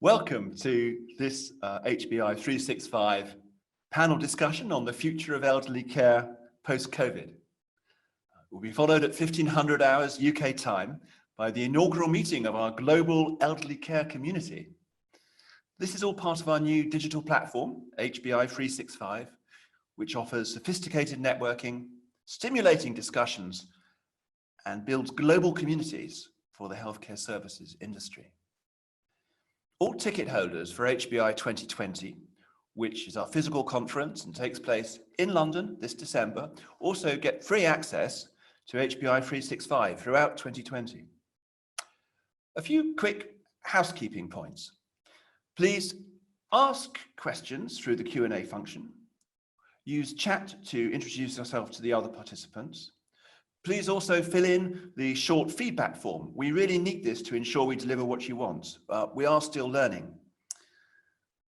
Welcome to this HBI 365 panel discussion on the future of elderly care post-COVID. It will be followed at 1500 hours UK time by the inaugural meeting of our global elderly care community. This is all part of our new digital platform, HBI 365, which offers sophisticated networking, stimulating discussions, and builds global communities for the healthcare services industry. All ticket holders for HBI 2020, which is our physical conference and takes place in London this December, also get free access to HBI 365 throughout 2020. A few quick housekeeping points. Please ask questions through the Q&A function. Use chat to introduce yourself to the other participants. Please also fill in the short feedback form. We really need this to ensure we deliver what you want. We are still learning.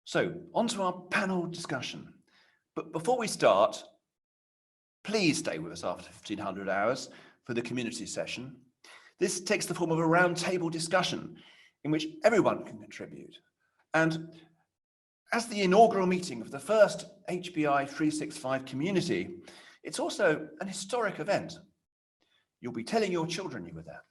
So, on to our panel discussion. But before we start, please stay with us after 1500 hours for the community session. This takes the form of a roundtable discussion in which everyone can contribute. And as the inaugural meeting of the first HBI 365 community, it's also an historic event. You'll be telling your children you were there.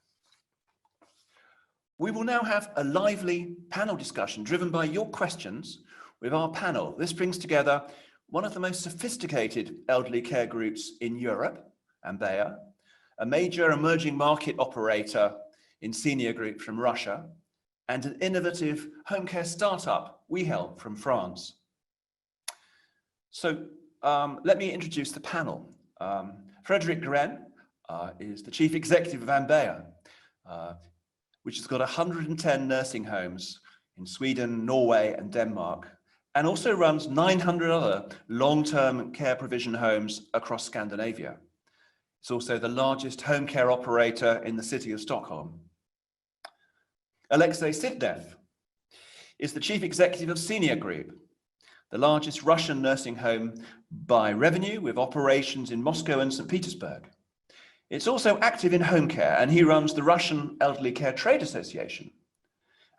We will now have a lively panel discussion driven by your questions with our panel. This brings together one of the most sophisticated elderly care groups in Europe, Ambea, a major emerging market operator in Senior Group from Russia, and an innovative home care startup, WeHelp, from France. So let me introduce the panel. Fredrik Gren is the Chief Executive of Ambea, which has got 110 nursing homes in Sweden, Norway, and Denmark, and also runs 900 other long-term care provision homes across Scandinavia. It's also the largest home care operator in the city of Stockholm. Alexey Sidnev is the Chief Executive of Senior Group, the largest Russian nursing home by revenue, with operations in Moscow and St. Petersburg. It's also active in home care, and he runs the Russian Elderly Care Trade Association.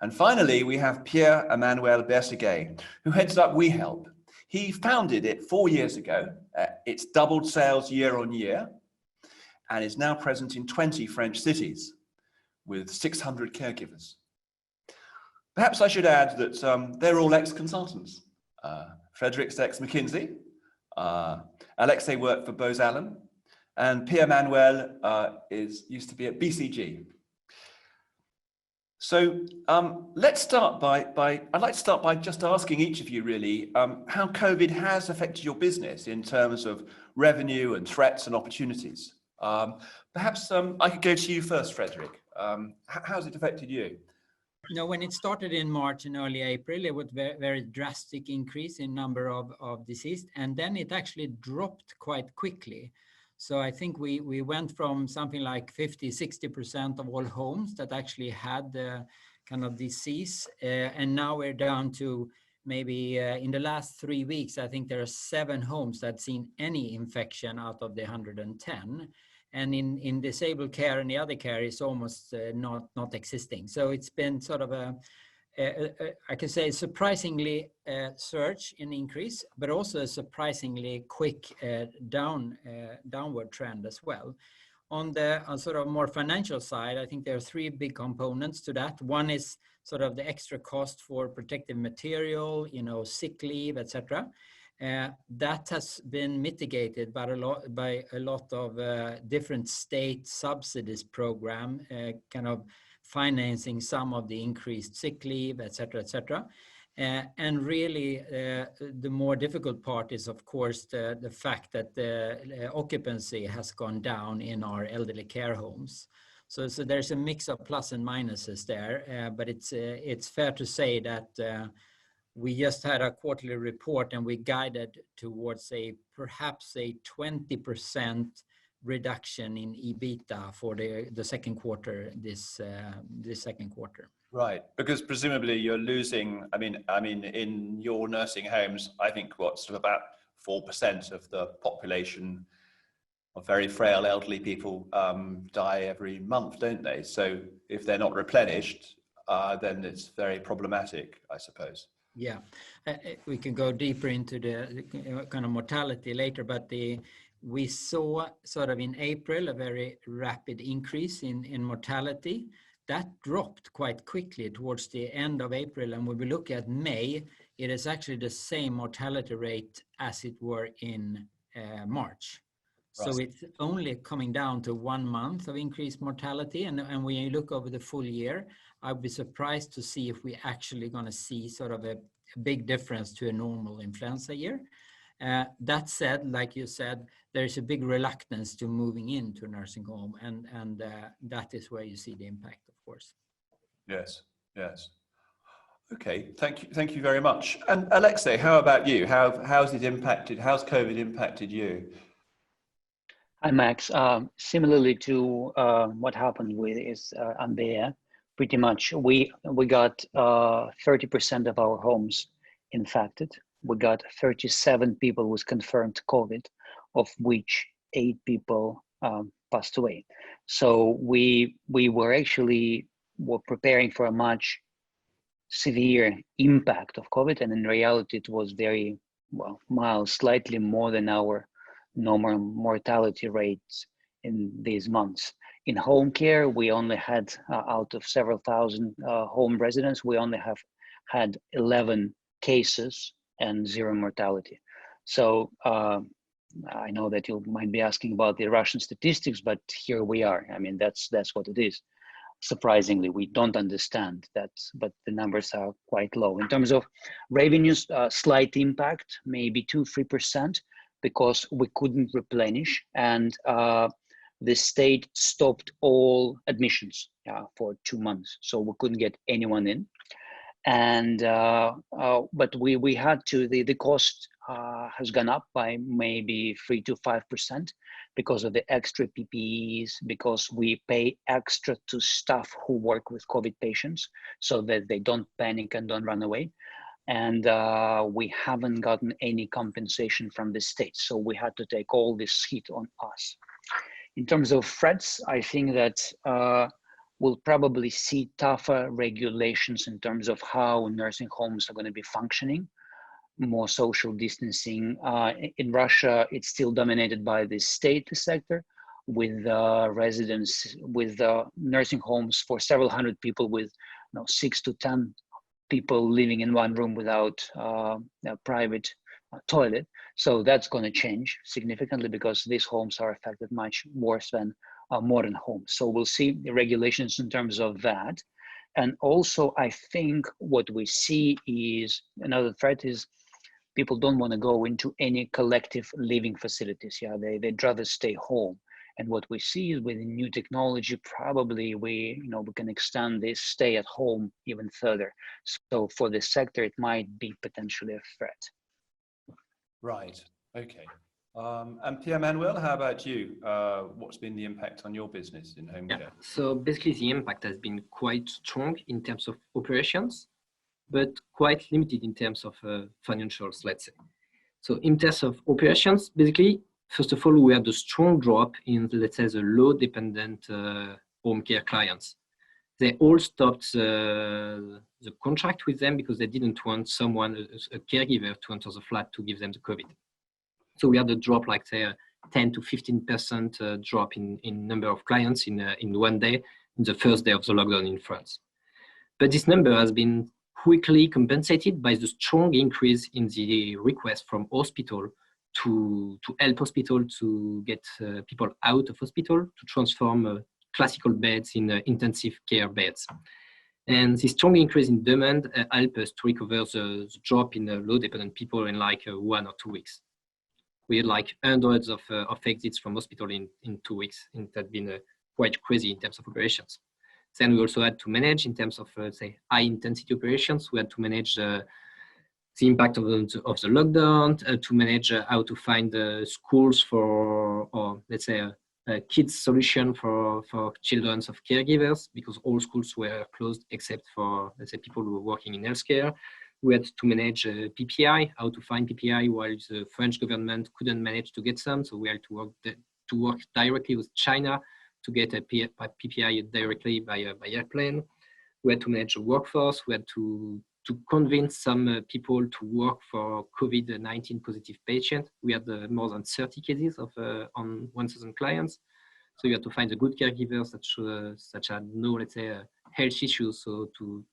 And finally, we have Pierre-Emmanuel Berseguet, who heads up WeHelp. He founded it 4 years ago. It's doubled sales year on year, and is now present in 20 French cities with 600 caregivers. Perhaps I should add that they're all ex-consultants. Fredrik's ex-McKinsey, Alexey worked for Bose Allen, and Pierre-Emmanuel used to be at BCG. So I'd like to start by just asking each of you really how COVID has affected your business in terms of revenue and threats and opportunities. Perhaps I could go to you first, Fredrik. How's it affected you? No, when it started in March and early April, it was very drastic increase in number of deceased, and then it actually dropped quite quickly. So I think we went from something like 50-60% of all homes that actually had the kind of disease, and now we're down to maybe in the last 3 weeks, I think there are 7 homes that seen any infection out of the 110. And in disabled care and the other care is almost not existing. So it's been sort of I can say surprisingly surge in increase, but also a surprisingly quick downward trend as well. On the sort of more financial side, I think there are 3 big components to that. One is sort of the extra cost for protective material, sick leave, etc. That has been mitigated by a lot of different state subsidies program, kind of financing some of the increased sick leave, etc., etc. And really, the more difficult part is, of course, the fact that the occupancy has gone down in our elderly care homes. So there's a mix of plus and minuses there, but it's fair to say that we just had a quarterly report and we guided towards perhaps a 20% reduction in EBITDA for the second quarter, this second quarter. Right, because presumably you're losing, I mean, in your nursing homes, I think sort of about 4% of the population of very frail elderly people die every month, don't they? So if they're not replenished, then it's very problematic, I suppose. Yeah, we can go deeper into the kind of mortality later, but we saw sort of in April a very rapid increase in mortality. That dropped quite quickly towards the end of April, and when we look at May, it is actually the same mortality rate as it were in March. So Right. it's only coming down to 1 month of increased mortality, and when you look over the full year, I'd be surprised to see if we actually going to see sort of a big difference to a normal influenza year. That said, like you said, there is a big reluctance to moving into a nursing home, and that is where you see the impact, of course. Yes, yes. Okay, thank you very much. And Alexei, how about you? How's COVID impacted you? Hi, Max. Similarly to what happened with Ambea, pretty much we got 30% of our homes infected. We got 37 people with confirmed COVID, of which 8 people passed away. So we were preparing for a much severe impact of COVID, and in reality, it was very mild, slightly more than our normal mortality rates in these months. In home care, we only had, out of several thousand home residents, we only have had 11 cases and 0 mortality. So I know that you might be asking about the Russian statistics, but here we are. I mean, that's what it is. Surprisingly, we don't understand that, but the numbers are quite low. In terms of revenues, slight impact, maybe 2-3%, because we couldn't replenish, and the state stopped all admissions for 2 months, so we couldn't get anyone in. And but we had to, the cost has gone up by maybe 3 to 5% because of the extra PPEs, because we pay extra to staff who work with COVID patients so that they don't panic and don't run away. And we haven't gotten any compensation from the state. So we had to take all this hit on us. In terms of threats, I think that we'll probably see tougher regulations in terms of how nursing homes are going to be functioning, more social distancing. In Russia, it's still dominated by the state sector, with residents, with nursing homes for several hundred people, with 6 to 10 people living in one room without a private toilet. So that's going to change significantly because these homes are affected much worse than modern homes. So we'll see the regulations in terms of that. And also, I think what we see is another threat is people don't want to go into any collective living facilities. Yeah, they'd rather stay home. And what we see is with new technology, probably we can extend this stay at home even further. So for the sector, it might be potentially a threat. Right. Okay. And Pierre-Manuel, how about you? What's been the impact on your business in home care? So basically, the impact has been quite strong in terms of operations, but quite limited in terms of financials, let's say. So in terms of operations, basically, first of all, we had a strong drop in, let's say, the low-dependent home care clients. They all stopped the contract with them because they didn't want someone, a caregiver, to enter the flat to give them the COVID. So we had a drop, like say, 10 to 15% drop in number of clients in one day, in the first day of the lockdown in France. But this number has been quickly compensated by the strong increase in the request from hospital to help hospital to get people out of hospital, to transform classical beds in intensive care beds. And this strong increase in demand helped us to recover the drop in low-dependent people in like 1 or 2 weeks. We had like hundreds of exits from hospital in 2 weeks, and that had been quite crazy in terms of operations. Then we also had to manage in terms of, say, high-intensity operations. We had to manage the impact of the lockdown, to manage how to find schools for, or let's say, a kids solution for children of caregivers, because all schools were closed except for, let's say, people who were working in healthcare. We had to manage PPI, how to find PPI while the French government couldn't manage to get some. So we had to work directly with China to get a PPI directly by airplane. we had to manage a workforce. We had to convince some people to work for COVID-19 positive patients. We had more than 30 cases of on 1,000 clients. So you had to find the good caregivers that had no, let's say, health issues, so to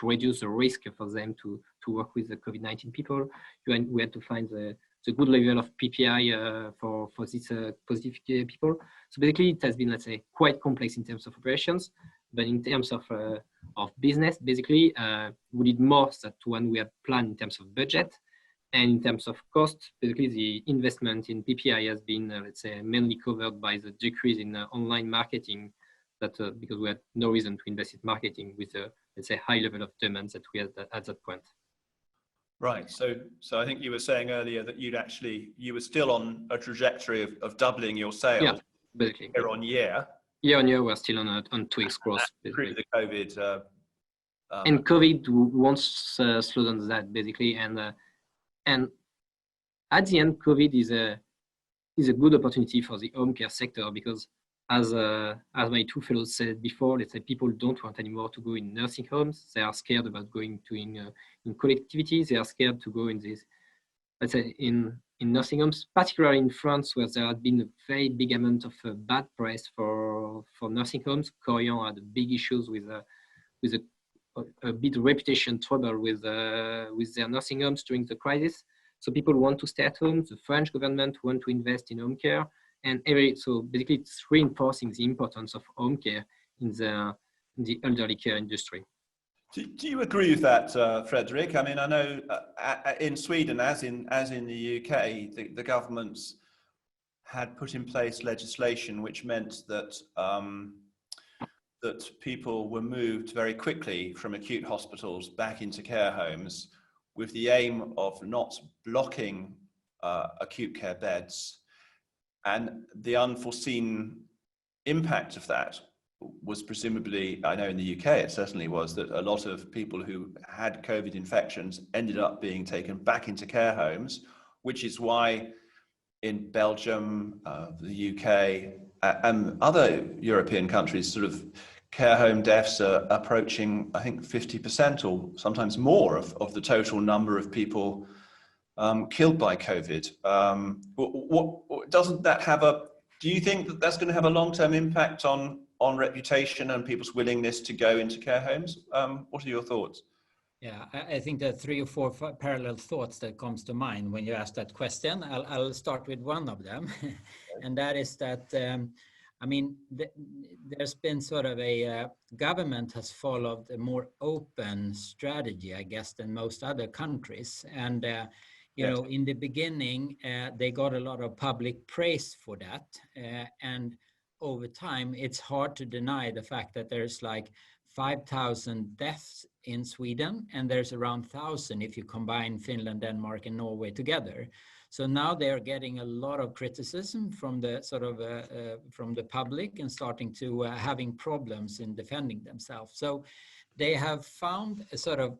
reduce the risk for them to work with the COVID-19 people. We had to find the good level of PPI for these positive people. So basically, it has been, let's say, quite complex in terms of operations, but in terms of business, basically, we did more than when we had planned in terms of budget. And in terms of cost, basically the investment in PPI has been, let's say, mainly covered by the decrease in online marketing, that because we had no reason to invest in marketing with the, let's say, high level of demands that we had at that point. Right. So I think you were saying earlier that you were still on a trajectory of doubling your sales basically. year on year. Year on year, we're still on 2x growth. Through the COVID. And COVID won't slow down that, basically. And at the end, COVID is a good opportunity for the home care sector, because as my two fellows said before, let's say people don't want anymore to go in nursing homes. They are scared about going to in collectivities. They are scared to go in this, let's say, in nursing homes, particularly in France, where there had been a very big amount of bad press for nursing homes. Korian had big issues with a bit reputation trouble with their nursing homes during the crisis. So people want to stay at home. The French government want to invest in home care, and so basically it's reinforcing the importance of home care in the elderly care industry. Do you agree with that, Frederick? I mean, I know in Sweden, as in the UK, the governments had put in place legislation which meant that that people were moved very quickly from acute hospitals back into care homes, with the aim of not blocking acute care beds. And the unforeseen impact of that was presumably, I know in the UK it certainly was, that a lot of people who had COVID infections ended up being taken back into care homes, which is why in Belgium, the UK, and other European countries, sort of care home deaths are approaching, I think, 50% or sometimes more of the total number of people killed by COVID. What doesn't that have do you think that that's going to have a long-term impact on reputation and people's willingness to go into care homes? What are your thoughts? Yeah, I think there are 3 or 4 parallel thoughts that comes to mind when you ask that question. I'll start with one of them, and that is that, I mean, there's been sort of government has followed a more open strategy, I guess, than most other countries. And, you know, in the beginning, they got a lot of public praise for that. And over time, it's hard to deny the fact that there's like 5,000 deaths in Sweden, and there's around 1,000 if you combine Finland, Denmark, and Norway together. So now they're getting a lot of criticism from the sort of from the public, and starting to having problems in defending themselves. So they have found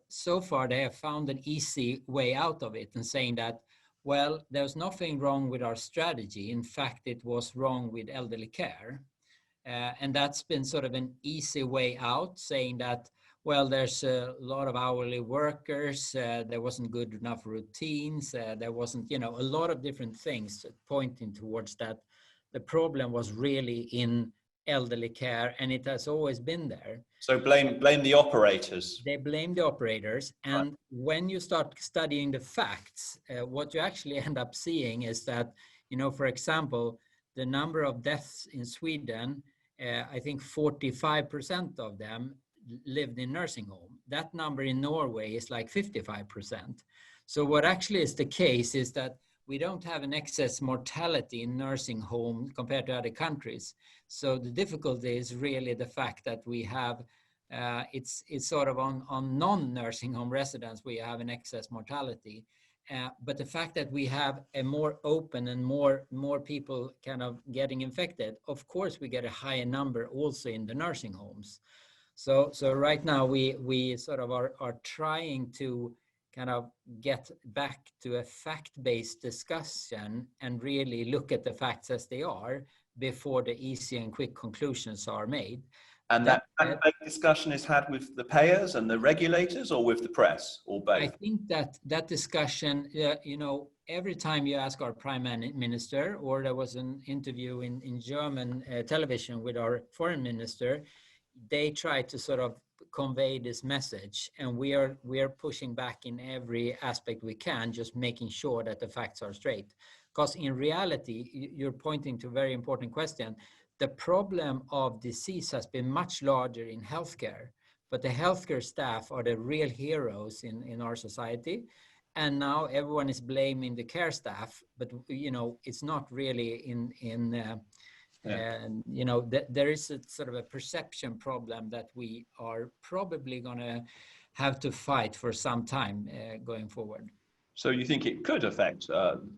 so far they have found an easy way out of it, and saying that, well, there's nothing wrong with our strategy. In fact, it was wrong with elderly care. And that's been sort of an easy way out, saying that, well, there's a lot of hourly workers, there wasn't good enough routines, there wasn't, you know, a lot of different things pointing towards that the problem was really in elderly care, and it has always been there. So blame the operators. They blame the operators, and when you start studying the facts, what you actually end up seeing is that, you know, for example, the number of deaths in Sweden, I think 45% of them lived in nursing home. That number in Norway is like 55%. So what actually is the case is that we don't have an excess mortality in nursing home compared to other countries. So the difficulty is really the fact that we have, it's sort of on non-nursing home residents, we have an excess mortality. But the fact that we have a more open and more people kind of getting infected, of course we get a higher number also in the nursing homes. So right now we sort of are trying to kind of get back to a fact-based discussion and really look at the facts as they are, before the easy and quick conclusions are made. And that discussion is had with the payers and the regulators, or with the press, or both? I think that discussion, you know, every time you ask our prime minister, or there was an interview in German television with our foreign minister, they try to sort of convey this message, and we are pushing back in every aspect we can, just making sure that the facts are straight. Because in reality, you're pointing to a very important question. The problem of disease has been much larger in healthcare, but the healthcare staff are the real heroes in our society. And now everyone is blaming the care staff, but you know, it's not really you know, there is a sort of a perception problem that we are probably going to have to fight for some time going forward. So you think it could affect,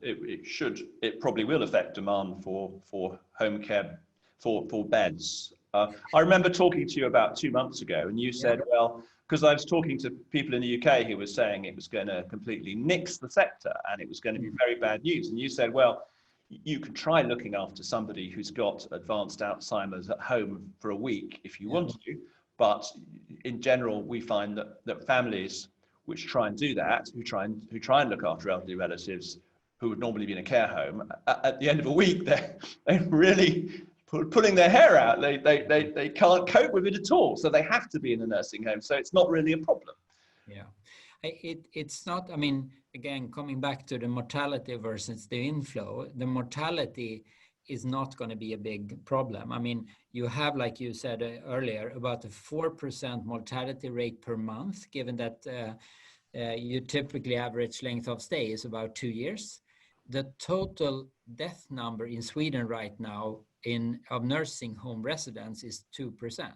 it probably will affect demand for home care, for beds. I remember talking to you about 2 months ago, and you said, well, because I was talking to people in the UK who were saying it was going to completely nix the sector and it was going to be very bad news. And you said, well, you can try looking after somebody who's got advanced Alzheimer's at home for a week if you want to, but in general, we find that families which try and do that, who try and look after elderly relatives who would normally be in a care home, at the end of a week, they're really pulling their hair out. They can't cope with it at all, so they have to be in a nursing home. So it's not really a problem. Yeah, it's not. I mean, again, coming back to the mortality versus the inflow, the mortality is not going to be a big problem. I mean, you have, like you said earlier, about a 4% mortality rate per month, given that you typically average length of stay is about 2 years. The total death number in Sweden right now of nursing home residents is 2%.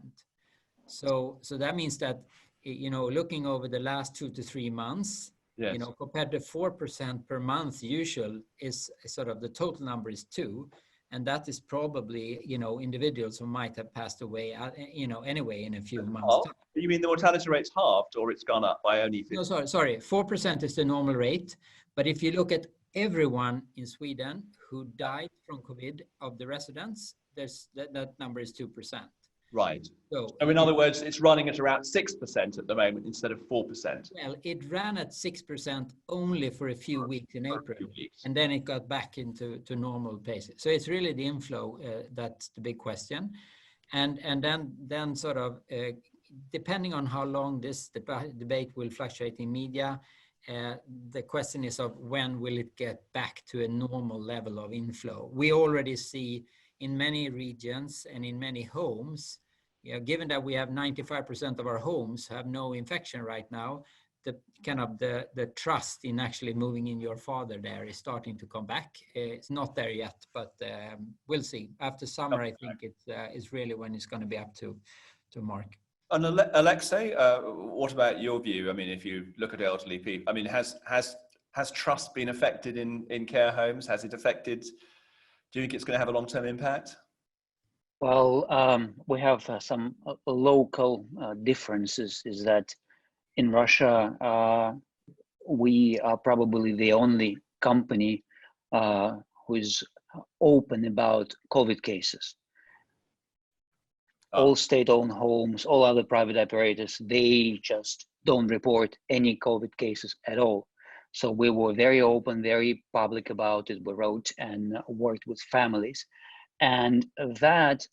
So that means that, you know, looking over the last 2 to 3 months, you know, compared to 4% per month usual is sort of the total number is 2. And that is probably, you know, individuals who might have passed away, you know, anyway in a few months. You mean the mortality rate's halved, or it's gone up by only 50? No, sorry. 4% is the normal rate. But if you look at everyone in Sweden who died from COVID of the residents, that number is 2%. Right. So in other words, it's running at around 6% at the moment instead of 4%. Well, it ran at 6% only for a few weeks in April, and then it got back into normal pace. So it's really the inflow that's the big question, and then sort of depending on how long this debate will fluctuate in media, the question is of when will it get back to a normal level of inflow. We already see in many regions and in many homes, you know, given that we have 95% of our homes have no infection right now, the trust in actually moving in your father there is starting to come back. It's not there yet, but we'll see. After summer, I think it's really when it's going to be up to mark. And Alexei, what about your view? I mean, if you look at elderly people, I mean, has trust been affected in care homes? Has it affected? Do you think it's going to have a long-term impact? Well, we have some local differences. Is that in Russia, we are probably the only company who is open about COVID cases. All state-owned homes, all other private operators, they just don't report any COVID cases at all. So we were very open, very public about it. We wrote and worked with families. And that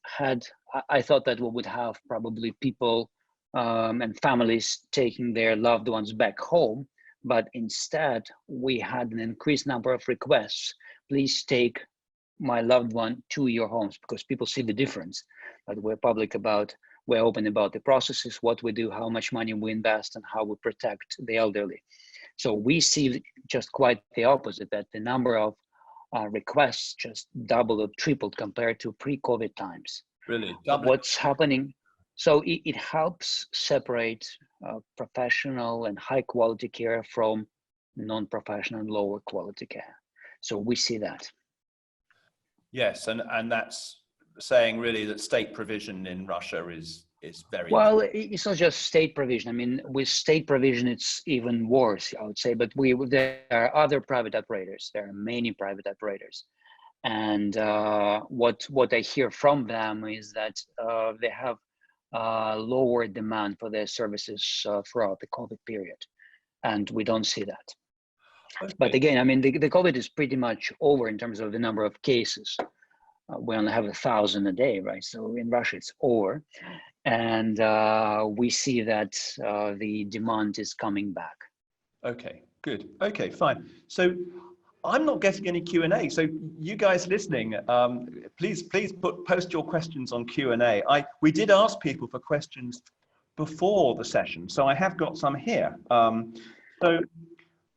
I thought that we would have probably people and families taking their loved ones back home. But instead, we had an increased number of requests. Please take my loved one to your homes, because people see the difference. But we're public about, we're open about the processes, what we do, how much money we invest, and how we protect the elderly. So we see just quite the opposite, that the number of requests just doubled or tripled compared to pre-COVID times. Really? What's happening? So it helps separate professional and high quality care from non-professional and lower quality care. So we see that. Yes, and that's saying really that state provision in Russia is very well. It's not just state provision. I mean, with state provision, it's even worse, I would say. But there are other private operators. There are many private operators, And what I hear from them is that they have lower demand for their services throughout the COVID period, and we don't see that. Okay. But again, I mean, the COVID is pretty much over in terms of the number of cases. We only have 1,000 a day, right? So in Russia, it's over. And we see that the demand is coming back. Okay, good. Okay, fine. So I'm not getting any Q&A. So you guys listening, please post your questions on Q&A. We did ask people for questions before the session, so I have got some here.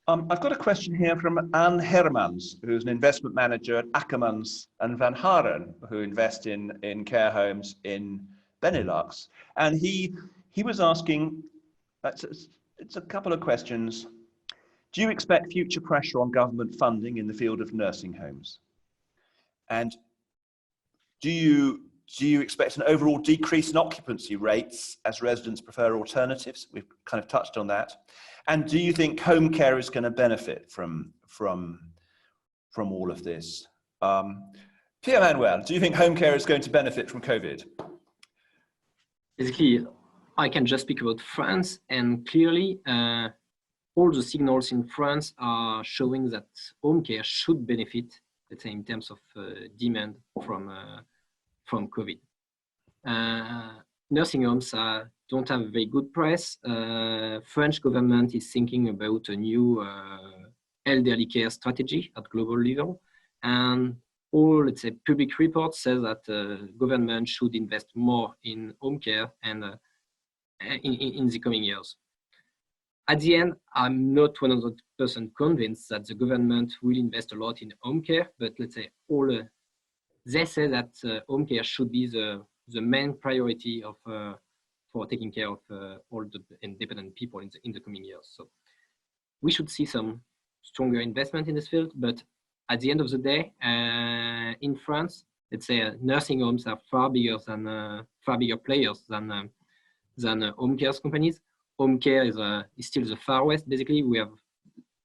I've got a question here from Anne Hermans, who's an investment manager at Ackermans and Van Haren, who invest in care homes in Benelux. And he was asking, it's a couple of questions. Do you expect future pressure on government funding in the field of nursing homes? And do you expect an overall decrease in occupancy rates as residents prefer alternatives? We've kind of touched on that. And do you think home care is going to benefit from all of this? Pierre-Emmanuel, do you think home care is going to benefit from COVID? Basically, I can just speak about France, and clearly all the signals in France are showing that home care should benefit, let's say, in terms of demand from COVID. Nursing homes don't have a very good price. French government is thinking about a new elderly care strategy at global level, and all, let's say, public reports say that government should invest more in home care and in the coming years. At the end, I'm not 100% convinced that the government will invest a lot in home care, but let's say they say that home care should be the main priority of for taking care of all the independent people in the coming years. So we should see some stronger investment in this field, but at the end of the day, in France, let's say nursing homes are far bigger players than home care companies. Home care is still the Far West. Basically,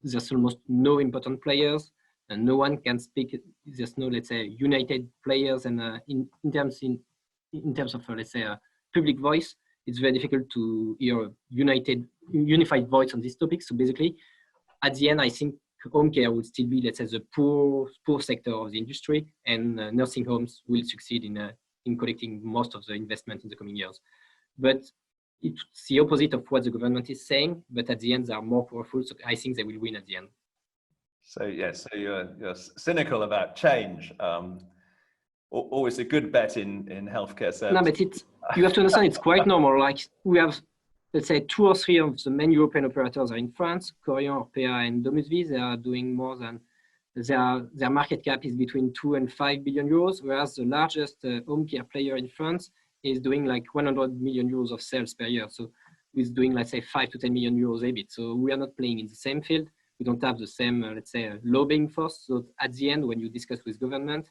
there's almost no important players, and no one can speak. There's no, let's say, united players, and in terms of let's say public voice, it's very difficult to hear a unified voice on this topic. So basically, at the end, I think home care will still be, let's say, the poor sector of the industry, and nursing homes will succeed in collecting most of the investment in the coming years. But it's the opposite of what the government is saying, but at the end, they are more powerful, so I think they will win at the end. So yes, so you're cynical about change. Always a good bet in healthcare services. No, but you have to understand it's quite normal. Like we have, let's say, 2 or 3 of the main European operators are in France, Korian, Orpea, and Domusvi. They are doing more than, their market cap is between 2 and 5 billion euros, whereas the largest home care player in France is doing like 100 million euros of sales per year. So he's doing, let's say, 5 to 10 million euros EBIT. So we are not playing in the same field. We don't have the same, let's say, lobbying force. So at the end, when you discuss with government,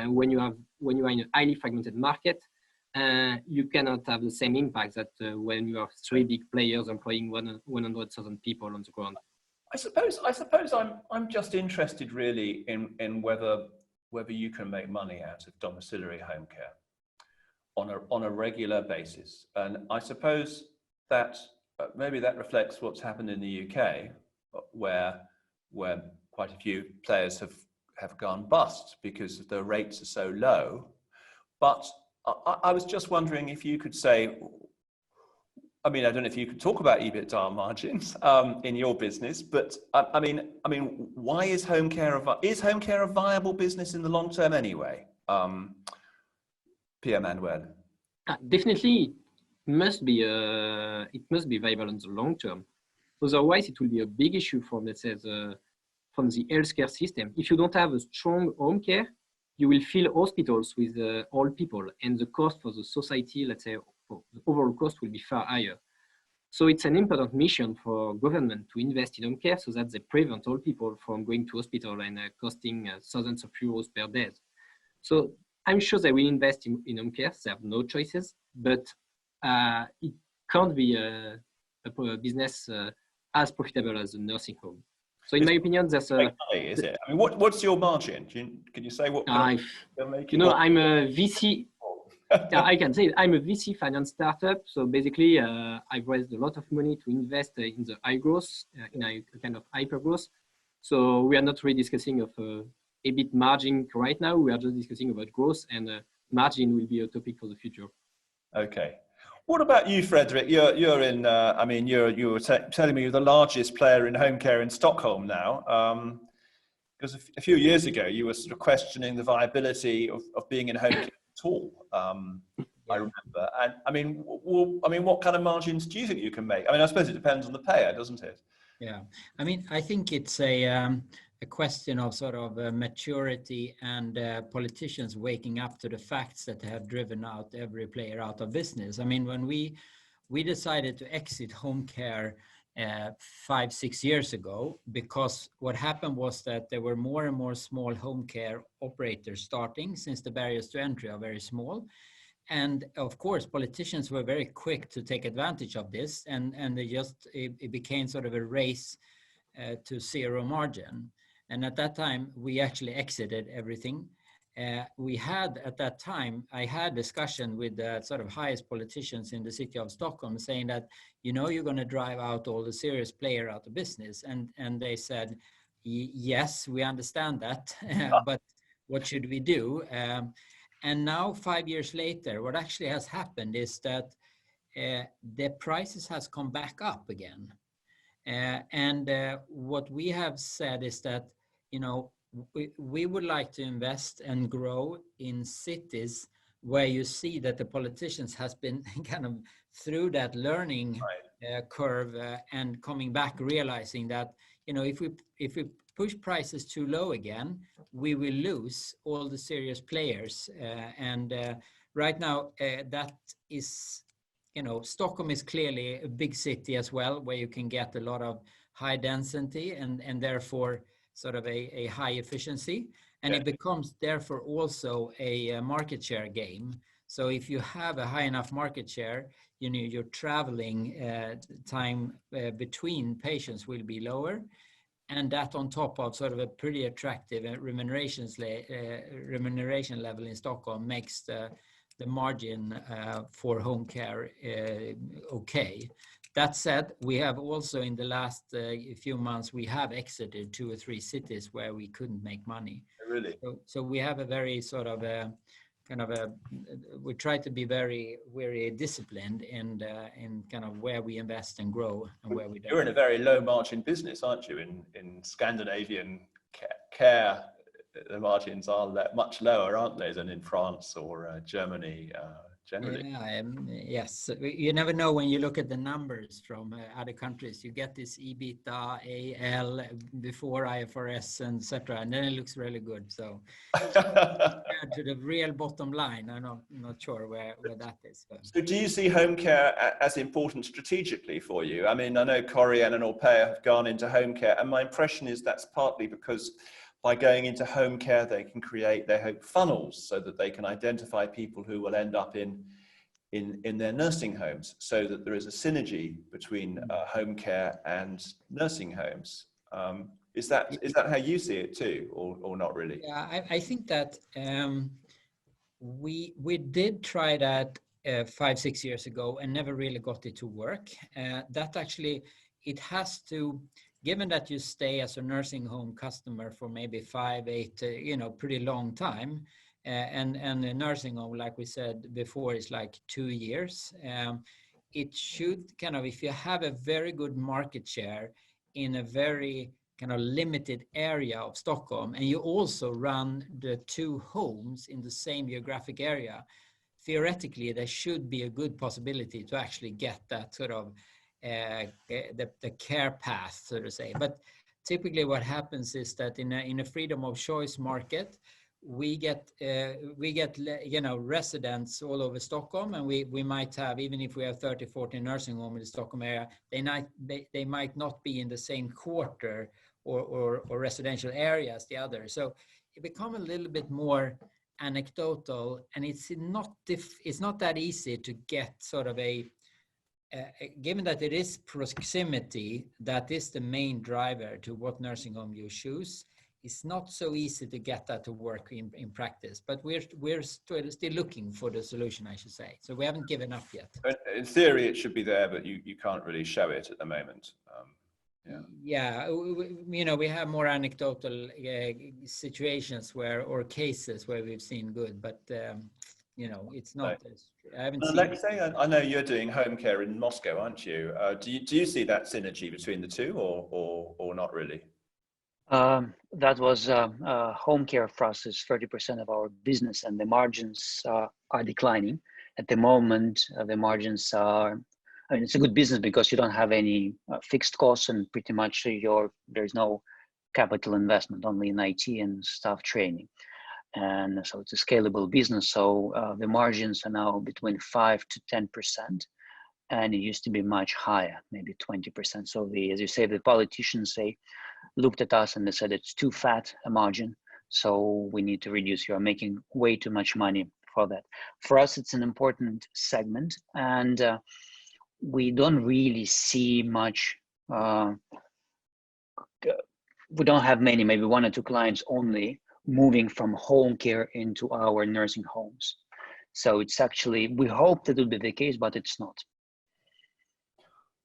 when you are in a highly fragmented market, you cannot have the same impact that when you have 3 big players employing 100,000 people on the ground. I suppose I'm just interested really in whether you can make money out of domiciliary home care on a regular basis, and I suppose that maybe that reflects what's happened in the UK, where quite a few players have gone bust because the rates are so low. But I was just wondering if you could say, I mean, I don't know if you could talk about EBITDA margins in your business, but I mean, why is home care a viable business in the long term anyway? Pierre-Emmanuel. Definitely, it must be viable in the long term. Otherwise, it will be a big issue from, let's say, from the healthcare system. If you don't have a strong home care, you will fill hospitals with old people, and the cost for the society, let's say, the overall cost will be far higher. So it's an important mission for government to invest in home care so that they prevent old people from going to hospital and costing thousands of euros per day. So I'm sure they will invest in home care. They have no choices, but it can't be a business as profitable as a nursing home. So in my opinion, there's a, Make money, is it? I mean, what's your margin? Can you say what kind of you're making? I'm a VC. Yeah, I can say I'm a VC finance startup. So basically, I've raised a lot of money to invest in the high growth, in a kind of hyper growth. So we are not really discussing of EBIT margin right now. We are just discussing about growth, and margin will be a topic for the future. Okay. What about you, Frederick? You're in. I mean, you were telling me you're the largest player in home care in Stockholm now. Because a few years ago, you were sort of questioning the viability of being in home care at all. I remember. And I mean, what kind of margins do you think you can make? I mean, I suppose it depends on the payer, doesn't it? Yeah, I mean, I think it's a question of sort of maturity and politicians waking up to the facts that have driven out every player out of business. I mean, when we decided to exit home care 5-6 years ago, because what happened was that there were more and more small home care operators starting, since the barriers to entry are very small. And of course, politicians were very quick to take advantage of this, and it became sort of a race to zero margin. And at that time, we actually exited everything. We had at that time, I had discussion with the sort of highest politicians in the city of Stockholm, saying that, you know, you're going to drive out all the serious player out of business, and they said, yes, we understand that, but what should we do? And now, 5 years later, what actually has happened is that the prices has come back up again. And what we have said is that, you know, we would like to invest and grow in cities where you see that the politicians has been kind of through that learning curve and coming back, realizing that, you know, if we push prices too low again, we will lose all the serious players. And right now, that is, you know, Stockholm is clearly a big city as well, where you can get a lot of high density and therefore sort of a high efficiency. And it becomes therefore also a market share game. So if you have a high enough market share, you know, your traveling time between patients will be lower. And that on top of sort of a pretty attractive remuneration level in Stockholm makes the margin for home care okay. That said, we have also in the last few months, we have exited 2 or 3 cities where we couldn't make money. Really? So we have a very sort of we try to be very disciplined in kind of where we invest and grow and where we don't. You're in a very low margin business, aren't you? In Scandinavian care, the margins are much lower, aren't they, than in France or Germany generally? Yeah, yes. You never know when you look at the numbers from other countries. You get this EBITDA, AL before IFRS, and etc., and then it looks really good. So compared to the real bottom line, I'm not sure where that is. But. So do you see home care as important strategically for you? I mean, I know Korian and Orpea have gone into home care, and my impression is that's partly because by going into home care, they can create, they hope, funnels so that they can identify people who will end up in their nursing homes, so that there is a synergy between home care and nursing homes. Is that how you see it too, or not really? Yeah, I think that we did try that 5-6 years ago and never really got it to work. That actually, it has to. Given that you stay as a nursing home customer for maybe 5-8, you know, pretty long time, and a nursing home, like we said before, is like 2 years. It should kind of, if you have a very good market share in a very kind of limited area of Stockholm, and you also run the 2 homes in the same geographic area, theoretically, there should be a good possibility to actually get that sort of the care path, so to say. But typically what happens is that in a freedom of choice market, we get you know, residents all over Stockholm, and we might have, even if we have 30-40 nursing homes in the Stockholm area, they might not be in the same quarter or residential area as the other. So it become a little bit more anecdotal, and it's not that easy to get sort of a given that it is proximity that is the main driver to what nursing home you choose, it's not so easy to get that to work in practice. But we're still looking for the solution, I should say. So we haven't given up yet. In theory, it should be there, but you can't really show it at the moment. Yeah, we have more anecdotal situations or cases where we've seen good, but it's not. I haven't seen. Alexei, I know you're doing home care in Moscow, aren't you? Do you see that synergy between the two, or not really? That was home care for us is 30% of our business, and the margins are declining. At the moment, the margins are. I mean, it's a good business because you don't have any fixed costs, and pretty much there's no capital investment, only in IT and staff training. And so it's a scalable business. So the margins are now between 5 to 10%, and it used to be much higher, maybe 20%. So as you say, the politicians looked at us and they said it's too fat a margin, so we need to reduce. You're making way too much money for that. For us, it's an important segment, and we don't really see much. We don't have many, maybe 1 or 2 clients only moving from home care into our nursing homes. So it's actually, we hope that will be the case, but it's not.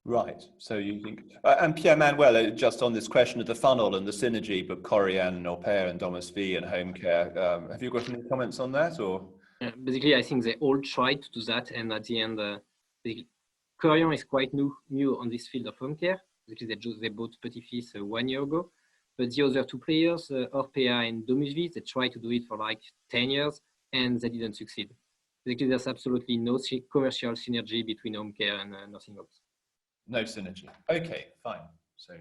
Right. So you think, and Pierre-Manuel, just on this question of the funnel and the synergy, but Corian, Au Pair, and Domus V and home care, have you got any comments on that, or? Basically, I think they all tried to do that, and at the end, Corian is quite new on this field of home care. Basically, they bought Petit-Fils 1 year ago. But the other 2 players, Orpea and Domus V, they tried to do it for like 10 years, and they didn't succeed. Basically, there's absolutely no commercial synergy between home care and nursing homes. No synergy. Okay, fine. So,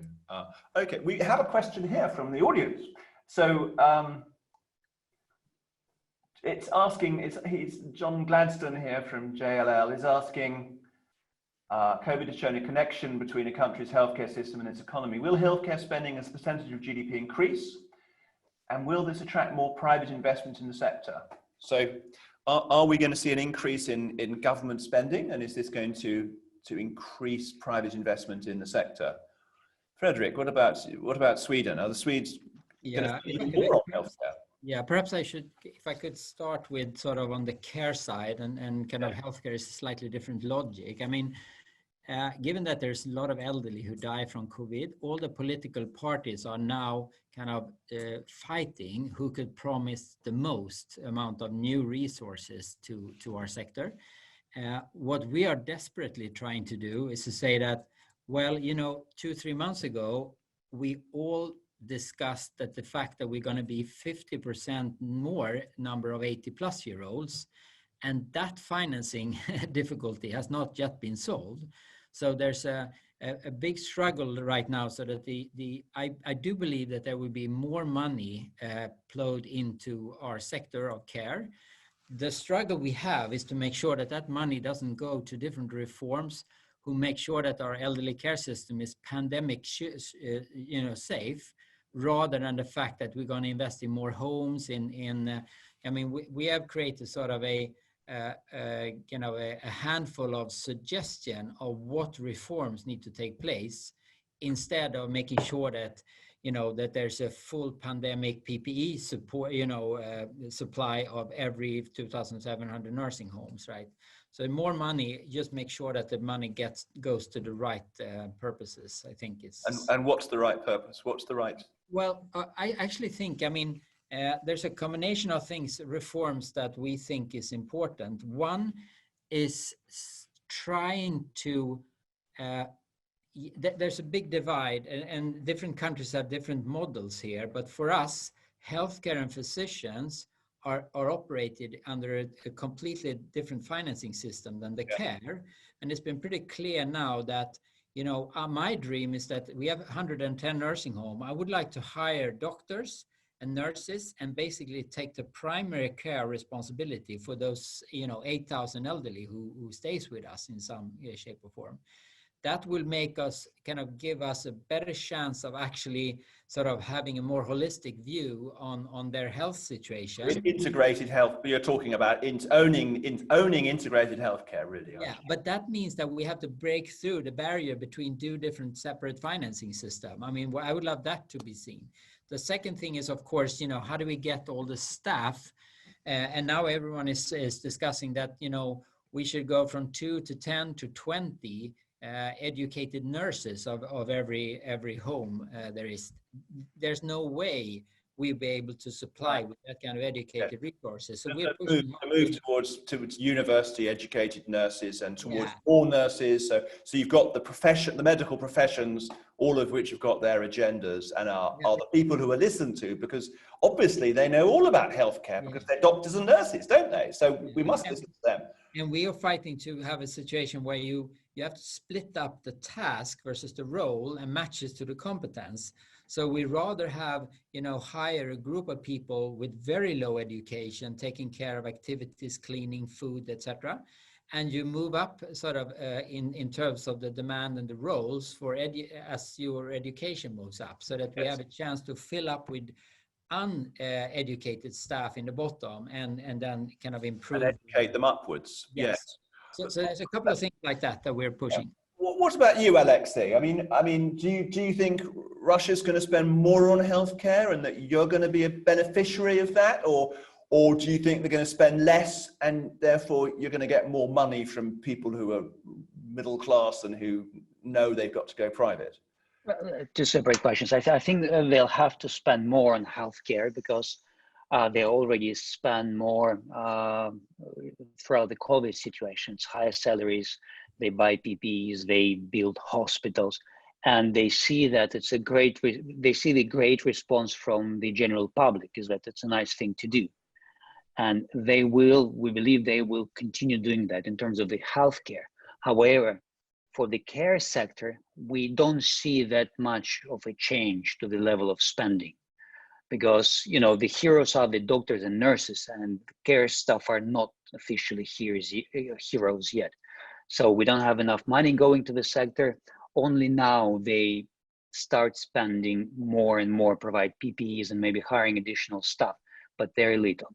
okay, we have a question here from the audience. So, it's John Gladstone here from JLL is asking, COVID has shown a connection between a country's healthcare system and its economy. Will healthcare spending as a percentage of GDP increase? And will this attract more private investment in the sector? So are we going to see an increase in government spending? And is this going to increase private investment in the sector? Frederick, what about Sweden? Are the Swedes going to spend more on healthcare? Yeah, perhaps if I could start with sort of on the care side and kind of healthcare is a slightly different logic. I mean, given that there's a lot of elderly who die from COVID, all the political parties are now kind of fighting who could promise the most amount of new resources to our sector. What we are desperately trying to do is to say that, well, 2-3 months ago, we all discussed that the fact that we're going to be 50% more number of 80-plus-year-olds, and that financing difficulty has not yet been solved. So there's a big struggle right now, so that I do believe that there will be more money flowed into our sector of care. The struggle we have is to make sure that that money doesn't go to different reforms who make sure that our elderly care system is pandemic safe, rather than the fact that we're going to invest in more homes. We have created sort of a handful of suggestion of what reforms need to take place, instead of making sure that that there's a full pandemic PPE support, supply of every 2,700 nursing homes, right? So more money, just make sure that the money goes to the right purposes. I think it's. And what's the right purpose? What's the right? Well, I actually think, there's a combination of things, reforms that we think is important. One is trying to. There's a big divide, and different countries have different models here. But for us, healthcare and physicians are operated under a completely different financing system than the care. And it's been pretty clear now that, my dream is that we have 110 nursing homes. I would like to hire doctors and nurses and basically take the primary care responsibility for those, 8,000 elderly who stays with us in some shape or form. that will make us kind of give us a better chance of actually sort of having a more holistic view on their health situation. Integrated health, you're talking about owning integrated healthcare, really. Yeah, but that means that we have to break through the barrier between two different separate financing systems. I mean, I would love that to be seen. The second thing is, of course, how do we get all the staff? And now everyone is discussing that, we should go from 2 to 10 to 20 educated nurses of every home there is. There's no way we'll be able to supply with that kind of educated resources. So we're pushing move towards university educated nurses and towards more nurses. So you've got the medical professions, all of which have got their agendas and are the people who are listened to, because obviously they know all about healthcare because they're doctors and nurses, don't they? So we must listen to them. And we are fighting to have a situation where you have to split up the task versus the role and match it to the competence. So we rather have, hire a group of people with very low education, taking care of activities, cleaning, food, etc. And you move up sort of in terms of the demand and the roles as your education moves up, so that we have a chance to fill up with uneducated staff in the bottom and then kind of improve. And educate them upwards. Yes. So there's a couple of things like that we're pushing. Yeah. What about you, Alexei? I mean, do you think Russia's going to spend more on healthcare and that you're going to be a beneficiary of that, or do you think they're going to spend less and therefore you're going to get more money from people who are middle class and who know they've got to go private? Two separate questions. I think they'll have to spend more on healthcare because they already spend more throughout the COVID situations, higher salaries, they buy PPEs, they build hospitals, and they see that it's they see the great response from the general public is that it's a nice thing to do. And we believe they will continue doing that in terms of the healthcare. However, for the care sector, we don't see that much of a change to the level of spending because, the heroes are the doctors and nurses, and care staff are not officially heroes yet. So we don't have enough money going to the sector. Only now they start spending more and more, provide PPEs and maybe hiring additional staff, but very little.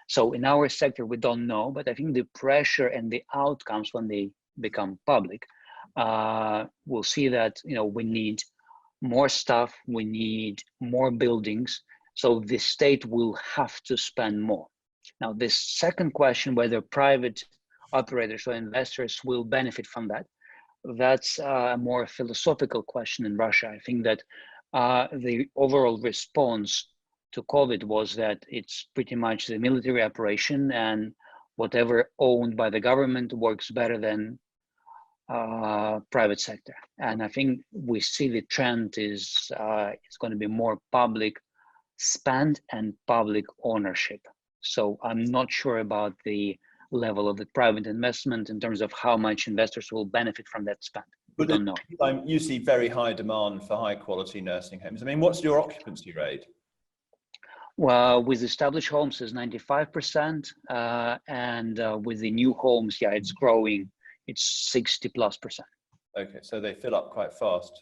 So in our sector, we don't know, but I think the pressure and the outcomes when they become public, we'll see that, we need more staff, we need more buildings. So the state will have to spend more. Now, this second question, whether private operators or investors will benefit from that, that's a more philosophical question in Russia. I think that the overall response to COVID was that it's pretty much the military operation, and whatever owned by the government works better than private sector. And I think we see the trend is it's going to be more public spend and public ownership. So I'm not sure about the level of the private investment in terms of how much investors will benefit from that spend. We don't know. You see very high demand for high quality nursing homes. I mean, what's your occupancy rate? Well, with established homes is 95%, and with the new homes, it's growing. It's 60+%. Okay, so they fill up quite fast.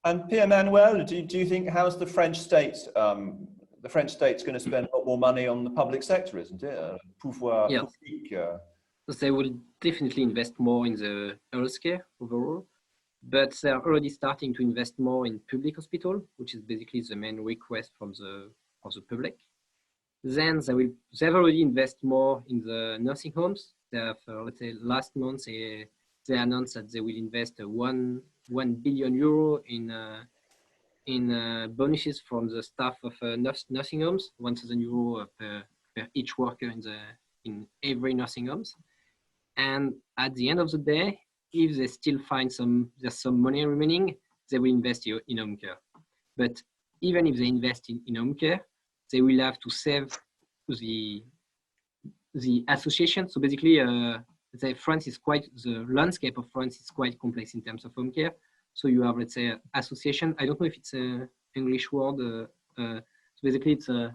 And Pierre-Emmanuel, do you think, how's the French state? The French state's going to spend a lot more money on the public sector, isn't it? Pouvoir public. So they will definitely invest more in the healthcare overall, but they're already starting to invest more in public hospital, which is basically the main request from the public. Then they've already invest more in the nursing homes. They have, let's say, last month they announced that they will invest 1 billion euro in bonuses from the staff of nursing homes, 1,000 euro per each worker in every nursing homes. And at the end of the day, if they still find there's some money remaining, they will invest in home care. But even if they invest in home care, they will have to save the association. So basically, the landscape of France is quite complex in terms of home care. So you have, let's say, association. I don't know if it's an English word. So basically, it's a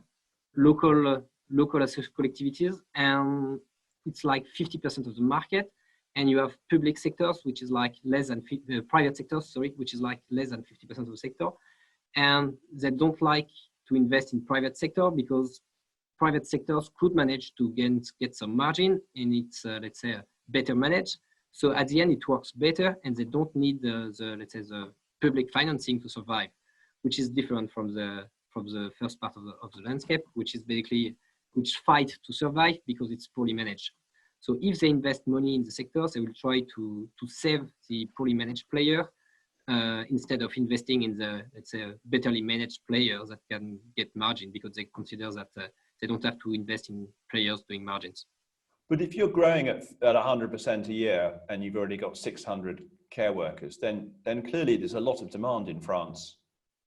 local collectivities, and it's like 50% of the market. and you have public sectors, which is like less than private sectors, sorry, which is like less than 50% of the sector, and they don't like to invest in private sector because private sectors could manage to get some margin, and it's let's say better managed. So at the end, it works better, and they don't need let's say the public financing to survive, which is different from the first part of the landscape, which is basically which fight to survive because it's poorly managed. So if they invest money in the sectors, they will try to save the poorly managed player instead of investing in the, let's say, betterly managed players that can get margin because they consider that they don't have to invest in players doing margins. But if you're growing at 100% a year and you've already got 600 care workers, then clearly there's a lot of demand in France.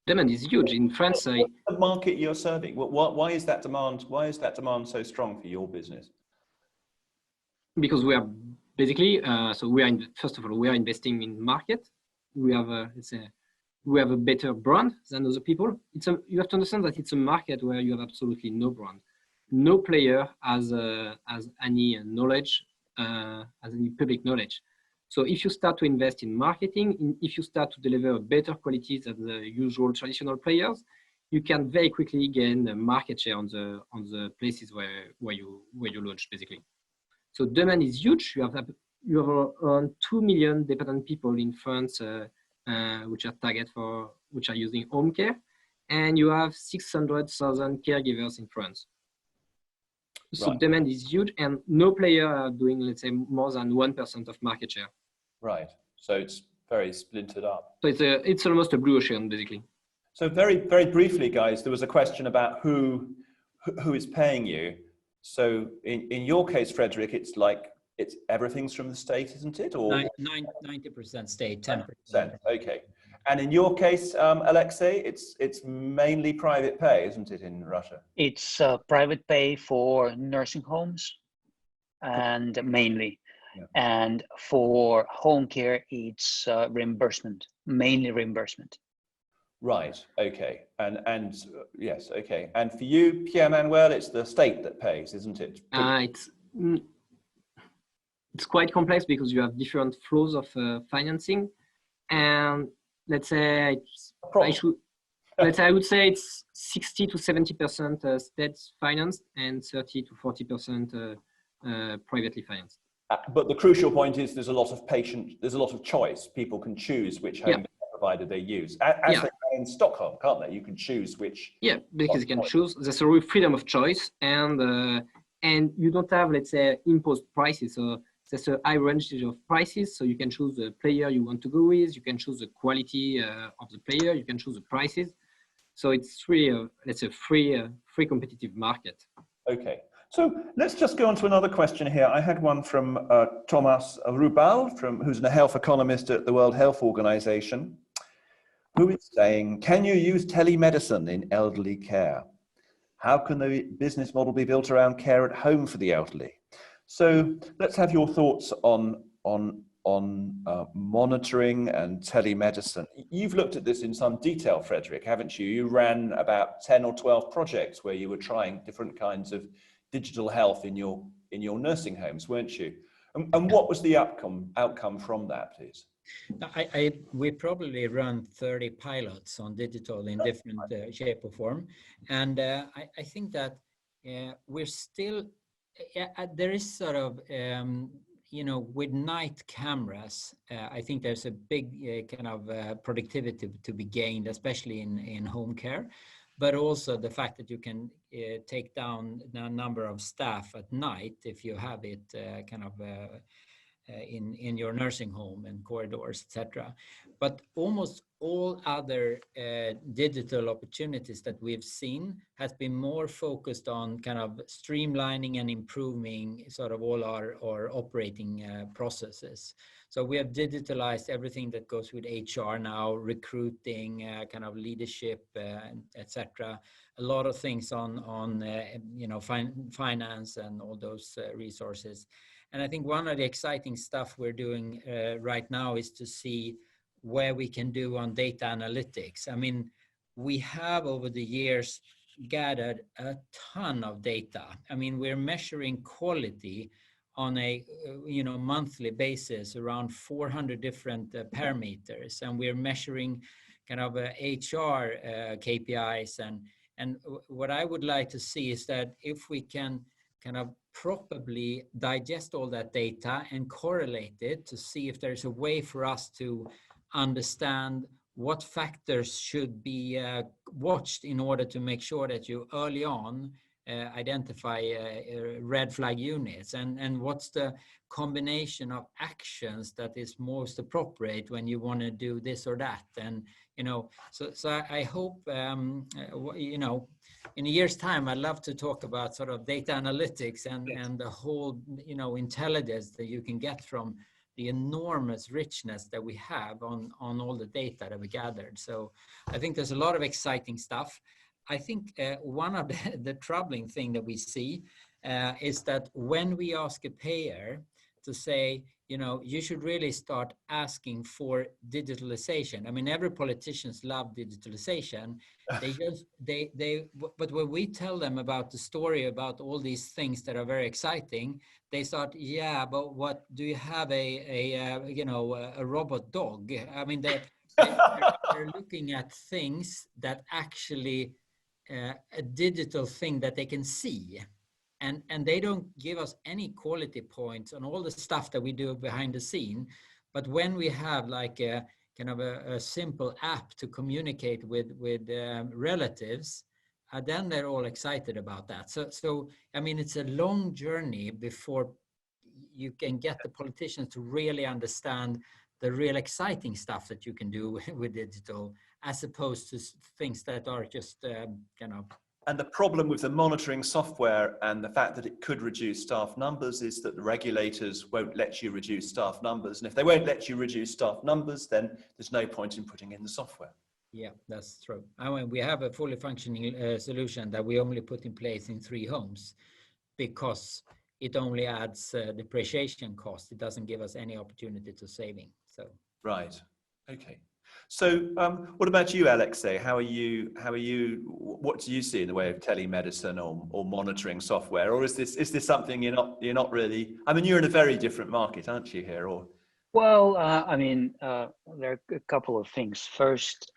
Demand is huge in France. What's the market you're serving? Why is that demand? Why is that demand so strong for your business? Because we are basically so we are first of all we are investing in market. We have we have a better brand than other people. You have to understand that it's a market where you have absolutely no brand. No player has any knowledge, has any public knowledge. So if you start to invest in marketing, if you start to deliver better quality than the usual traditional players, you can very quickly gain a market share on the places where you launch basically. So demand is huge. You have around 2 million dependent people in France, which are using home care, and you have 600,000 caregivers in France. So Right. Demand is huge, and no player are doing, let's say, more than 1% of market share. Right. So it's very splintered up. So it's almost a blue ocean, basically. So very, very briefly, guys, there was a question about who is paying you. So in your case, Frederick, it's everything's from the state, isn't it? Or 90% state, 10%. Okay. And in your case, Alexei, it's mainly private pay, isn't it, in Russia? It's private pay for nursing homes, and mainly. Yeah. And for home care, it's reimbursement, mainly reimbursement. Right. Okay. And yes. Okay. And for you, Pierre-Manuel, it's the state that pays, isn't it? It's quite complex because you have different flows of financing, and let's say I would say it's 60 to 70% state financed and 30 to 40% privately financed. But the crucial point is there's a lot of choice. People can choose which home provider they use. As they can in Stockholm, can't they? You can choose which. Yeah, because you can choose. There's a real freedom of choice, and you don't have, let's say, imposed prices. So there's a high range of prices, so you can choose the player you want to go with. You can choose the quality of the player. You can choose the prices. So it's really, let's say, free competitive market. Okay. So let's just go on to another question here. I had one from Thomas Rubal, who's a health economist at the World Health Organization, who is saying, can you use telemedicine in elderly care? How can the business model be built around care at home for the elderly? So let's have your thoughts on monitoring and telemedicine. You've looked at this in some detail, Frederick, haven't you? You ran about 10 or 12 projects where you were trying different kinds of digital health in your nursing homes, weren't you? And what was the outcome from that, please? We probably run 30 pilots on digital in different shape or form, and I think that we're still there is sort of with night cameras. I think there's a big kind of productivity to be gained, especially in home care. But also the fact that you can take down the number of staff at night if you have it in your nursing home and corridors, etc. But almost all other digital opportunities that we've seen has been more focused on kind of streamlining and improving sort of all our operating processes. So we have digitalized everything that goes with HR now, recruiting, kind of leadership, etc. A lot of things on finance and all those resources. And I think one of the exciting stuff we're doing right now is to see where we can do on data analytics. I mean, we have over the years gathered a ton of data. I mean, we're measuring quality on a monthly basis around 400 different parameters, and we're measuring kind of HR KPIs, and what I would like to see is that if we can kind of properly digest all that data and correlate it to see if there's a way for us to understand what factors should be watched in order to make sure that you early on identify red flag units, and what's the combination of actions that is most appropriate when you want to do this or that. And so I hope in a year's time I'd love to talk about sort of data analytics and the whole intelligence that you can get from the enormous richness that we have on all the data that we gathered. So I think there's a lot of exciting stuff. I think one of the troubling thing that we see is that when we ask a payer to say, you should really start asking for digitalization. I mean, every politicians love digitalization. But when we tell them about the story about all these things that are very exciting, they start, yeah, but what do you have a robot dog? I mean, they're looking at things that actually a digital thing that they can see, and they don't give us any quality points on all the stuff that we do behind the scene. But when we have like a kind of a simple app to communicate with relatives, then they're all excited about that. So I mean, it's a long journey before you can get the politicians to really understand the real exciting stuff that you can do with digital, as opposed to things that are just And the problem with the monitoring software and the fact that it could reduce staff numbers is that the regulators won't let you reduce staff numbers. And if they won't let you reduce staff numbers, then there's no point in putting in the software. Yeah, that's true. I mean, we have a fully functioning solution that we only put in place in 3 homes because it only adds depreciation cost. It doesn't give us any opportunity to saving. So right. Okay. So what about you, Alexei? How are you, what do you see in the way of telemedicine or monitoring software? Or is this something you're not really, I mean, you're in a very different market, aren't you here? Or Well, I mean, there are a couple of things. First,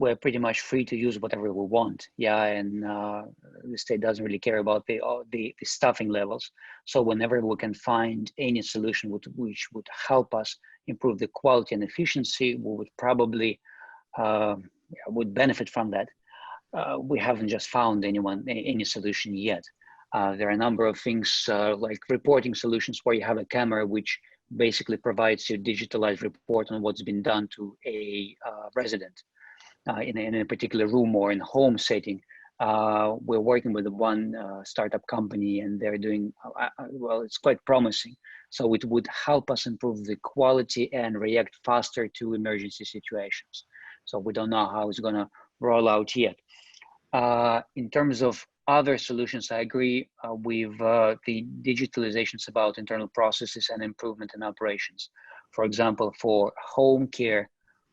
we're pretty much free to use whatever we want. Yeah, and the state doesn't really care about the staffing levels. So whenever we can find any solution which would help us improve the quality and efficiency, we would probably would benefit from that. We haven't just found any solution yet. There are a number of things like reporting solutions where you have a camera which basically provides you a digitalized report on what's been done to a resident in a particular room or in a home setting. We're working with one startup company, and they're doing, well, it's quite promising. So it would help us improve the quality and react faster to emergency situations. So we don't know how it's going to roll out yet. In terms of other solutions, I agree with the digitalizations about internal processes and improvement in operations. For example, for home care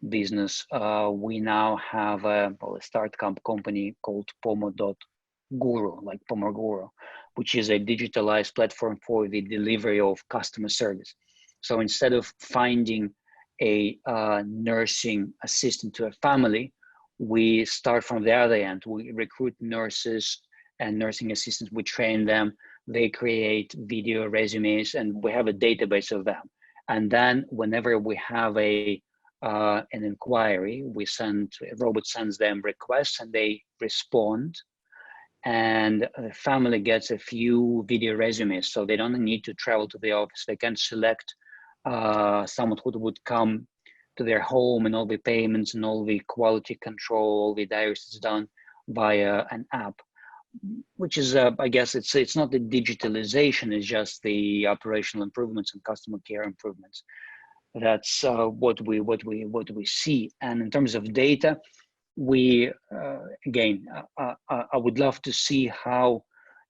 business, we now have a startup company called Pomo.Guru, like Pomoguru, which is a digitalized platform for the delivery of customer service. So instead of finding a nursing assistant to a family, we start from the other end. We recruit nurses and nursing assistants, we train them, they create video resumes, and we have a database of them. And then whenever we have an inquiry, a robot sends them requests and they respond, and the family gets a few video resumes, so they don't need to travel to the office. They can select someone who would come to their home, and all the payments and all the quality control, all the diaries is done via an app, which is, I guess it's not the digitalization, it's just the operational improvements and customer care improvements. That's what we see. And in terms of data, we again, I would love to see how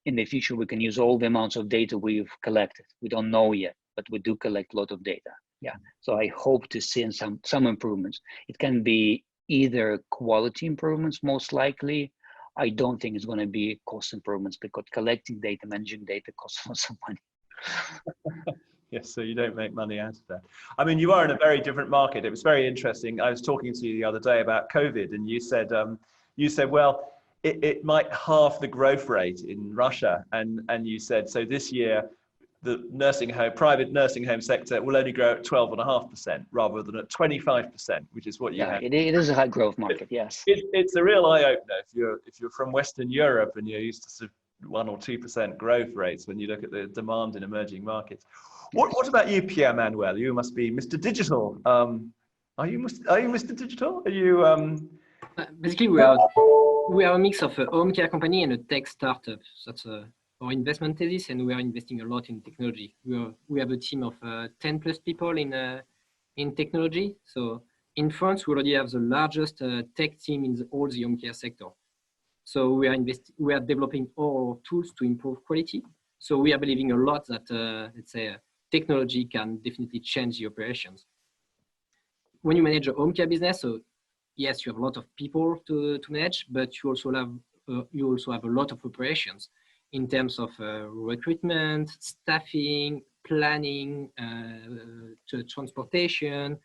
in the future we can use all the amounts of data we've collected. We don't know yet, but we do collect a lot of data. Yeah, so I hope to see some improvements. It can be either quality improvements, most likely. I don't think it's going to be cost improvements, because collecting data, managing data costs lots of money. Yes, so you don't make money out of that. I mean, you are in a very different market. It was very interesting. I was talking to you the other day about COVID, and you said, well, it might halve the growth rate in Russia, and you said so this year the private nursing home sector will only grow at 12.5% rather than at 25%, which is what you Yeah, had. it is a high growth market. Yes. It's a real eye opener if you're from Western Europe and you're used to sort of 1 or 2% growth rates when you look at the demand in emerging markets. What about you, Pierre Manuel? You must be Mr. Digital. Are you Mr. Digital? Are you? Basically, we are a mix of a home care company and a tech startup. That's our investment thesis, and we are investing a lot in technology. We have a team of 10 plus people in technology. So in France, we already have the largest tech team in all the home care sector. So we are developing all tools to improve quality. So we are believing a lot that let's say technology can definitely change the operations. When you manage a home care business, so yes, you have a lot of people to manage, but you also have a lot of operations in terms of recruitment, staffing, planning, transportation,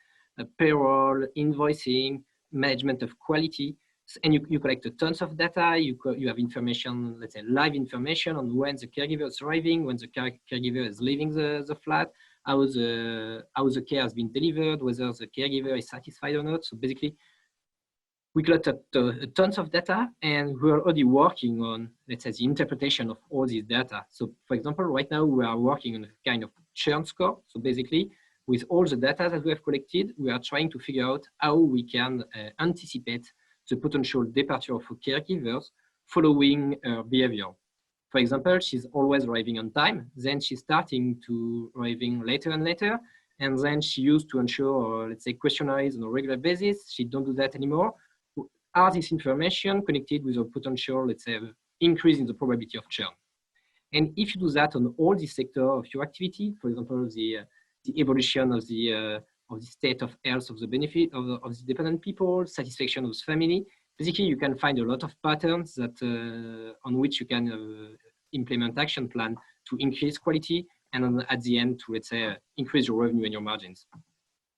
payroll, invoicing, management of quality. And you collect tons of data. You have information, let's say live information on when the caregiver is arriving, when the caregiver is leaving the flat, how the care has been delivered, whether the caregiver is satisfied or not. So basically, we collected tons of data, and we're already working on, let's say, the interpretation of all this data. So for example, right now we are working on a kind of churn score. So basically, with all the data that we have collected, we are trying to figure out how we can anticipate the potential departure of caregivers following her behavior. For example, she's always arriving on time, then she's starting to arriving later and later, and then she used to ensure, let's say, questionnaires on a regular basis. She don't do that anymore. Are this information connected with a potential, let's say, increase in the probability of churn? And if you do that on all the sector of your activity, for example, the evolution of the state of health of the benefit of the dependent people, satisfaction of the family. Basically, you can find a lot of patterns that on which you can implement action plan to increase quality, and at the end to, let's say, increase your revenue and your margins.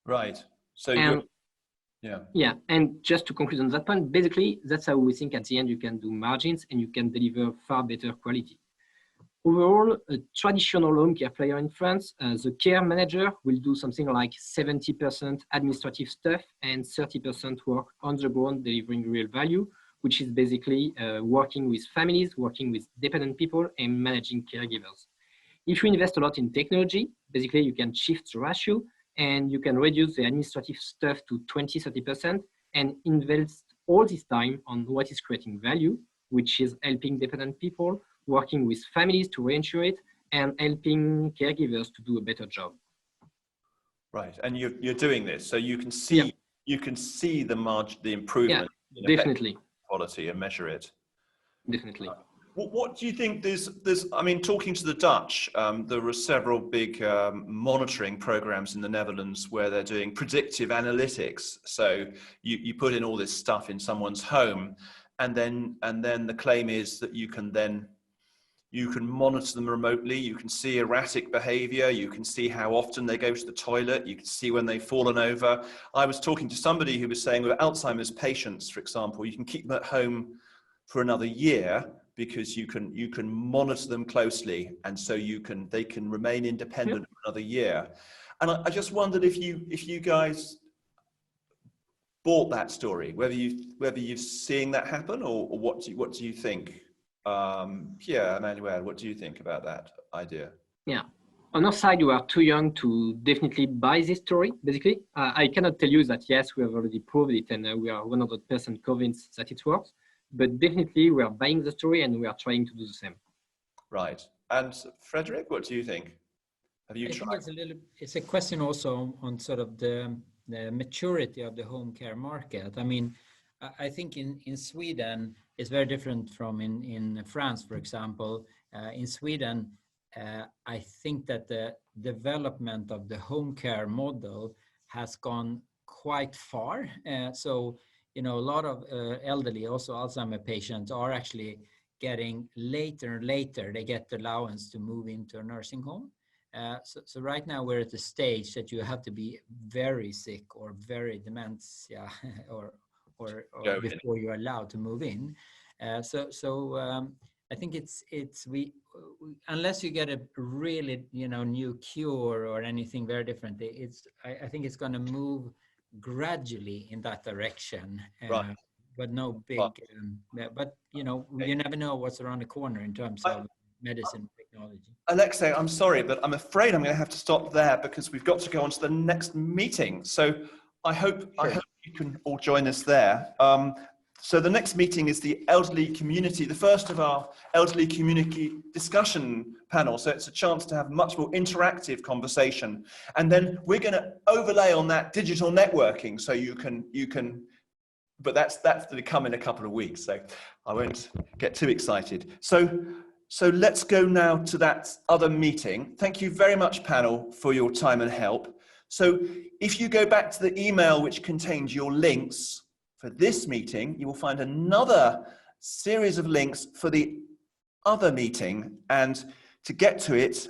Right. So yeah. And just to conclude on that point, basically, that's how we think at the end you can do margins and you can deliver far better quality. Overall, a traditional home care player in France, the care manager will do something like 70% administrative stuff and 30% work on the ground, delivering real value, which is basically working with families, working with dependent people, and managing caregivers. If you invest a lot in technology, basically you can shift the ratio and you can reduce the administrative stuff to 20-30% and invest all this time on what is creating value, which is helping dependent people, working with families to reinsure it, and helping caregivers to do a better job. Right, and you're doing this, so you can see the improvement in definitely quality and measure it. Definitely. What do you think? There's I mean, talking to the Dutch, there were several big monitoring programs in the Netherlands where they're doing predictive analytics. So you put in all this stuff in someone's home, and then the claim is that you can monitor them remotely. You can see erratic behavior. You can see how often they go to the toilet. You can see when they've fallen over. I was talking to somebody who was saying with Alzheimer's patients, for example, you can keep them at home for another year because you can monitor them closely, and so they can remain independent for another year. And I just wondered if you guys bought that story, whether you're seeing that happen, or what do you think? Pierre Emmanuel, what do you think about that idea? Yeah. On our side, we are too young to definitely buy this story, basically. I cannot tell you that, yes, we have already proved it and we are 100% convinced that it works, but definitely we are buying the story and we are trying to do the same. Right. And Frederick, what do you think? Have you tried? It's a question also on sort of the maturity of the home care market. I mean, I think in Sweden, it's very different from in France, for example. In Sweden, I think that the development of the home care model has gone quite far. So, a lot of elderly, also Alzheimer patients, are actually getting later and later. They get the allowance to move into a nursing home. So right now we're at the stage that you have to be very sick or very dementia or before you're allowed to move in. I think unless you get a really new cure or anything very different, I think it's going to move gradually in that direction. Right. But no big. But you never know what's around the corner in terms of medicine technology. Alexei, I'm sorry, but I'm afraid I'm going to have to stop there because we've got to go on to the next meeting. So I hope you can all join us there. So the next meeting is the elderly community, the first of our elderly community discussion panel. So it's a chance to have much more interactive conversation. And then we're going to overlay on that digital networking. So you can, but that's to come in a couple of weeks. So I won't get too excited. So let's go now to that other meeting. Thank you very much, panel, for your time and help. So if you go back to the email which contains your links for this meeting, you will find another series of links for the other meeting. And to get to it,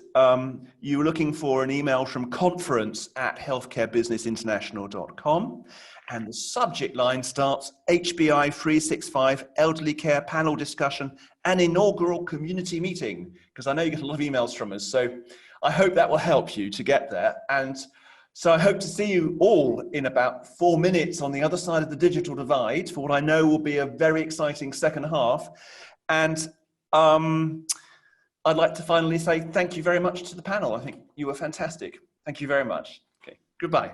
you're looking for an email from conference@healthcarebusinessinternational.com. And the subject line starts HBI 365 Elderly Care Panel Discussion and Inaugural Community Meeting, because I know you get a lot of emails from us. So I hope that will help you to get there. And so I hope to see you all in about 4 minutes on the other side of the digital divide for what I know will be a very exciting second half. And I'd like to finally say thank you very much to the panel. I think you were fantastic. Thank you very much. Okay, goodbye.